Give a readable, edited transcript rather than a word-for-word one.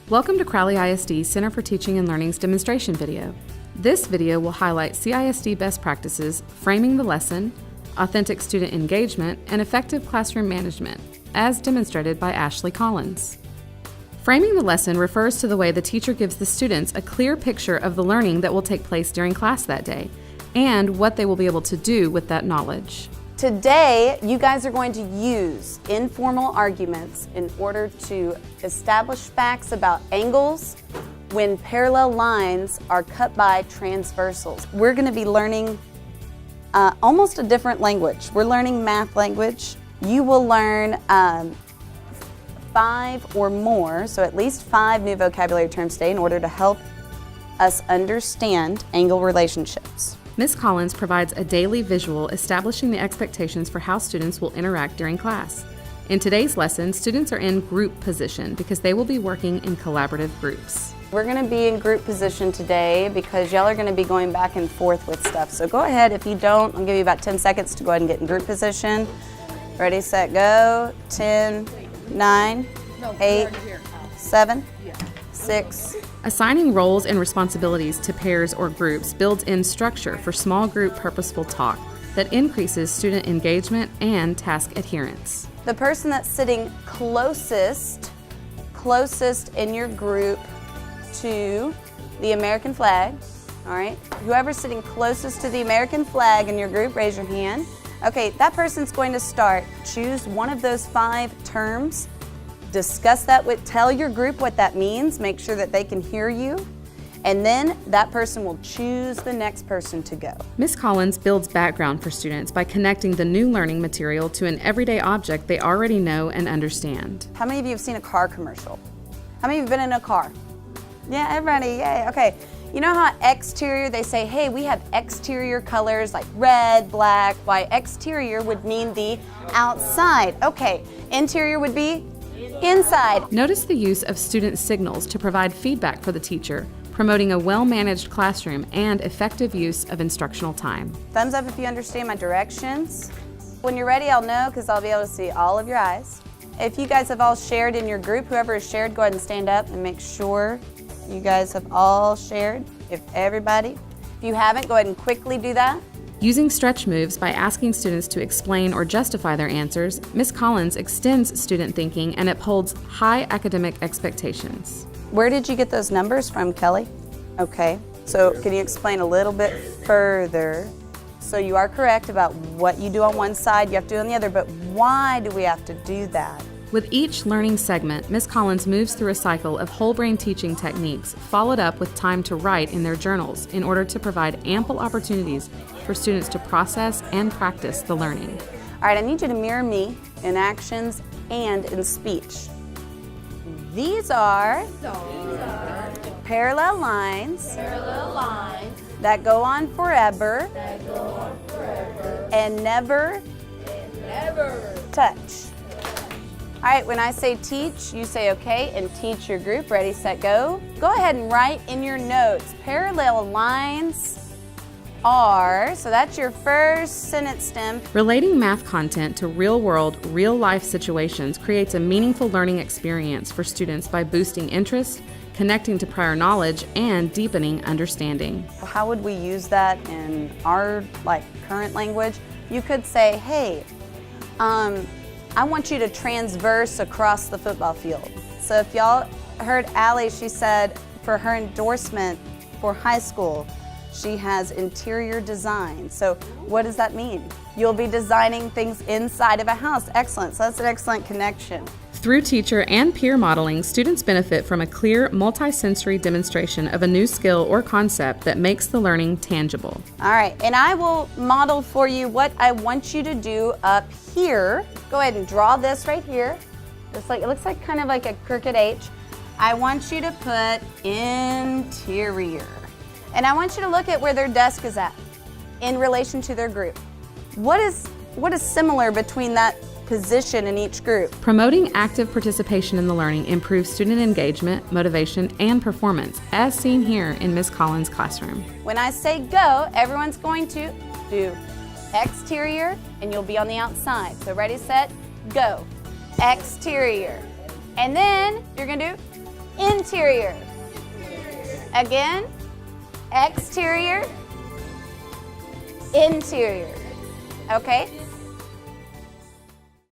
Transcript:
Welcome to Crowley ISD Center for Teaching and Learning's demonstration video. This video will highlight CISD best practices, framing the lesson, authentic student engagement, and effective classroom management, as demonstrated by Ashley Collins. Framing the lesson refers to the way the teacher gives the students a clear picture of the learning that will take place during class that day, and what they will be able to do with that knowledge. Today, you guys are going to use informal arguments in order to establish facts about angles when parallel lines are cut by transversals. We're going to be learning almost a different language. We're learning math language. You will learn 5 or more, so at least 5 new vocabulary terms today in order to help us understand angle relationships. Ms. Collins provides a daily visual establishing the expectations for how students will interact during class. In today's lesson, students are in group position because they will be working in collaborative groups. We're going to be in group position today because y'all are going to be going back and forth with stuff. So go ahead, if you don't, I'll give you about 10 seconds to go ahead and get in group position. Ready, set, go. 10, 9, 8, 7, 6. Assigning roles and responsibilities to pairs or groups builds in structure for small group purposeful talk that increases student engagement and task adherence. The person that's sitting closest in your group to the American flag, all right? Whoever's sitting closest to the American flag in your group, raise your hand. Okay, that person's going to start. Choose one of those 5 terms. Discuss that tell your group what that means, make sure that they can hear you, and then that person will choose the next person to go. Ms. Collins builds background for students by connecting the new learning material to an everyday object they already know and understand. How many of you have seen a car commercial? How many of you have been in a car? Yeah, everybody, yay, okay. You know how exterior, they say, hey, we have exterior colors like red, black, white. Exterior would mean the outside. Okay, interior would be inside. Notice the use of student signals to provide feedback for the teacher, promoting a well-managed classroom and effective use of instructional time. Thumbs up if you understand my directions. When you're ready, I'll know because I'll be able to see all of your eyes. If you guys have all shared in your group, whoever has shared, go ahead and stand up and make sure you guys have all shared. If you haven't, go ahead and quickly do that. Using stretch moves by asking students to explain or justify their answers, Ms. Collins extends student thinking and upholds high academic expectations. Where did you get those numbers from, Kelly? Okay, so can you explain a little bit further? So you are correct about what you do on one side, you have to do on the other, but why do we have to do that? With each learning segment, Ms. Collins moves through a cycle of whole brain teaching techniques, followed up with time to write in their journals in order to provide ample opportunities for students to process and practice the learning. All right, I need you to mirror me in actions and in speech. These are parallel lines that go on forever and never touch. All right, when I say teach, you say okay and teach your group. Ready, set, go. Go ahead and write in your notes. Parallel lines are, so that's your first sentence stem. Relating math content to real-world, real-life situations creates a meaningful learning experience for students by boosting interest, connecting to prior knowledge, and deepening understanding. How would we use that in our current language? You could say, hey, I want you to transverse across the football field. So if y'all heard Allie, she said for her endorsement for high school, she has interior design. So what does that mean? You'll be designing things inside of a house. Excellent, so that's an excellent connection. Through teacher and peer modeling, students benefit from a clear, multi-sensory demonstration of a new skill or concept that makes the learning tangible. All right, and I will model for you what I want you to do up here. Go ahead and draw this right here. It looks like kind of like a crooked H. I want you to put interior. And I want you to look at where their desk is at in relation to their group. What is similar between that position in each group? Promoting active participation in the learning improves student engagement, motivation, and performance, as seen here in Ms. Collins' classroom. When I say go, everyone's going to do exterior, and you'll be on the outside. So ready, set, go. Exterior. And then you're going to do Interior. Again, exterior, interior. Okay?